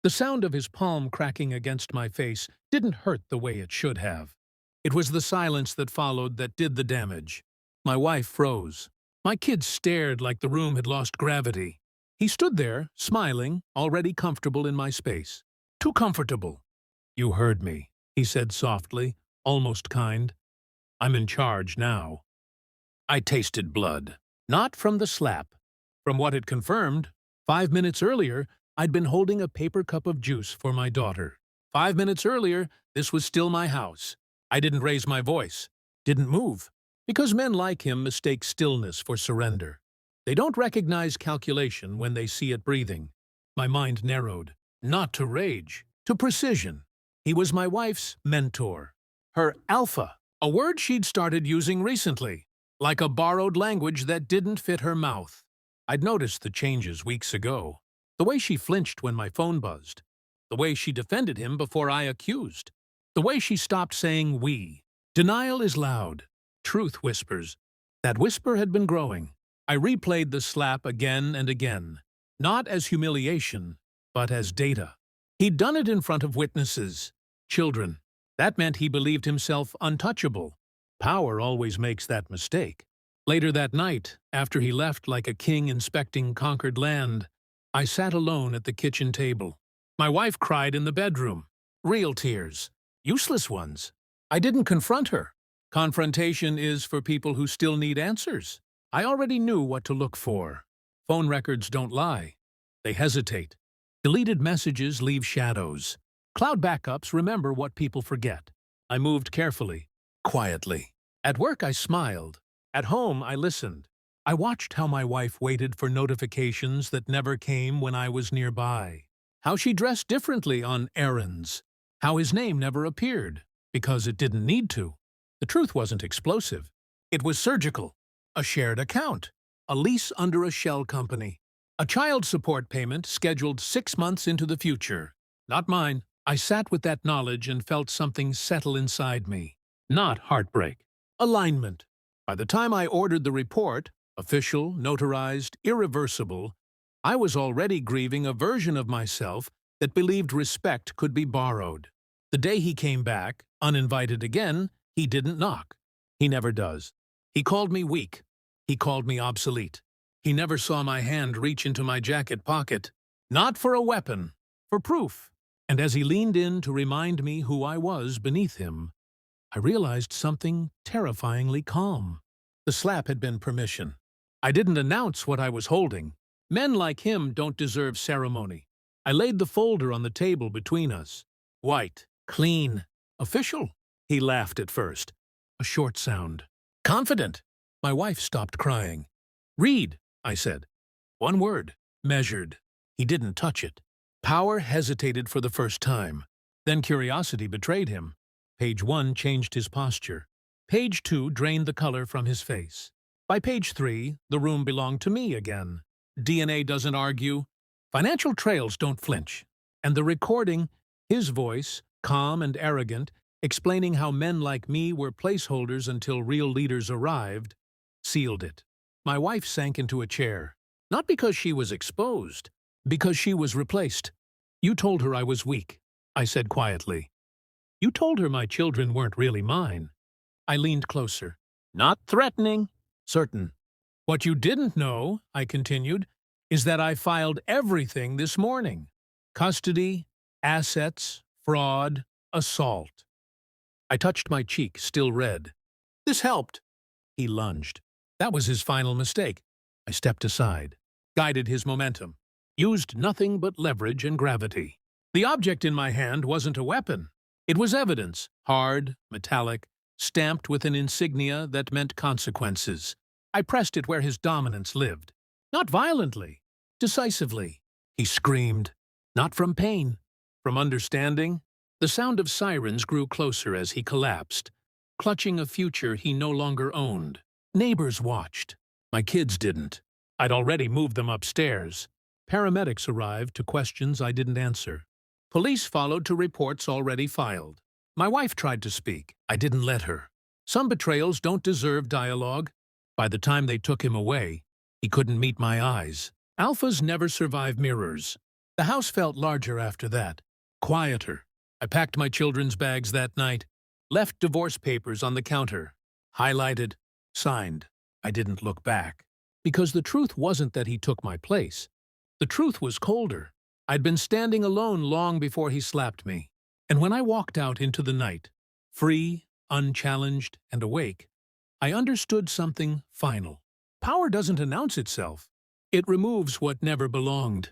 The sound of his palm cracking against my face didn't hurt the way it should have. It was the silence that followed that did the damage. My wife froze. My kids stared like the room had lost gravity. He stood there, smiling, already comfortable in my space. Too comfortable. "You heard me," he said softly, almost kind. "I'm in charge now." I tasted blood. Not from the slap. From what it confirmed, 5 minutes earlier, I'd been holding a paper cup of juice for my daughter. 5 minutes earlier, this was still my house. I didn't raise my voice, didn't move, because men like him mistake stillness for surrender. They don't recognize calculation when they see it breathing. My mind narrowed, not to rage, to precision. He was my wife's mentor. Her alpha, a word she'd started using recently, like a borrowed language that didn't fit her mouth. I'd noticed the changes weeks ago. The way she flinched when my phone buzzed. The way she defended him before I accused. The way she stopped saying we. Denial is loud. Truth whispers. That whisper had been growing. I replayed the slap again and again. Not as humiliation, but as data. He'd done it in front of witnesses. Children. That meant he believed himself untouchable. Power always makes that mistake. Later that night, after he left like a king inspecting conquered land, I sat alone at the kitchen table. My wife cried in the bedroom. Real tears. Useless ones. I didn't confront her. Confrontation is for people who still need answers. I already knew what to look for. Phone records don't lie. They hesitate. Deleted messages leave shadows. Cloud backups remember what people forget. I moved carefully, quietly. At work I smiled. At home I listened. I watched how my wife waited for notifications that never came when I was nearby. How she dressed differently on errands. How his name never appeared, because it didn't need to. The truth wasn't explosive. It was surgical. A shared account. A lease under a shell company. A child support payment scheduled 6 months into the future. Not mine. I sat with that knowledge and felt something settle inside me. Not heartbreak. Alignment. By the time I ordered the report, official, notarized, irreversible, I was already grieving a version of myself that believed respect could be borrowed. The day he came back, uninvited again, he didn't knock. He never does. He called me weak. He called me obsolete. He never saw my hand reach into my jacket pocket. Not for a weapon, for proof. And as he leaned in to remind me who I was beneath him, I realized something terrifyingly calm. The slap had been permission. I didn't announce what I was holding. Men like him don't deserve ceremony. I laid the folder on the table between us. White, clean, official. He laughed at first. A short sound. Confident. My wife stopped crying. "Read," I said. One word. Measured. He didn't touch it. Power hesitated for the first time. Then curiosity betrayed him. Page 1 changed his posture. Page 2 drained the color from his face. By page 3, the room belonged to me again. DNA doesn't argue. Financial trails don't flinch. And the recording, his voice, calm and arrogant, explaining how men like me were placeholders until real leaders arrived, sealed it. My wife sank into a chair. Not because she was exposed, because she was replaced. "You told her I was weak," I said quietly. "You told her my children weren't really mine." I leaned closer. Not threatening, certain. "What you didn't know," I continued, "is that I filed everything this morning. Custody, assets, fraud, assault." I touched my cheek, still red. "This helped." He lunged. That was his final mistake. I stepped aside, guided his momentum, used nothing but leverage and gravity. The object in my hand wasn't a weapon. It was evidence, hard, metallic, stamped with an insignia that meant consequences. I pressed it where his dominance lived. Not violently, decisively. He screamed. Not from pain, from understanding. The sound of sirens grew closer as he collapsed, clutching a future he no longer owned. Neighbors watched. My kids didn't. I'd already moved them upstairs. Paramedics arrived to questions I didn't answer. Police followed to reports already filed. My wife tried to speak. I didn't let her. Some betrayals don't deserve dialogue. By the time they took him away, he couldn't meet my eyes. Alphas never survive mirrors. The house felt larger after that, quieter. I packed my children's bags that night, left divorce papers on the counter, highlighted, signed. I didn't look back. Because the truth wasn't that he took my place. The truth was colder. I'd been standing alone long before he slapped me. And when I walked out into the night, free, unchallenged, and awake, I understood something final. Power doesn't announce itself. It removes what never belonged.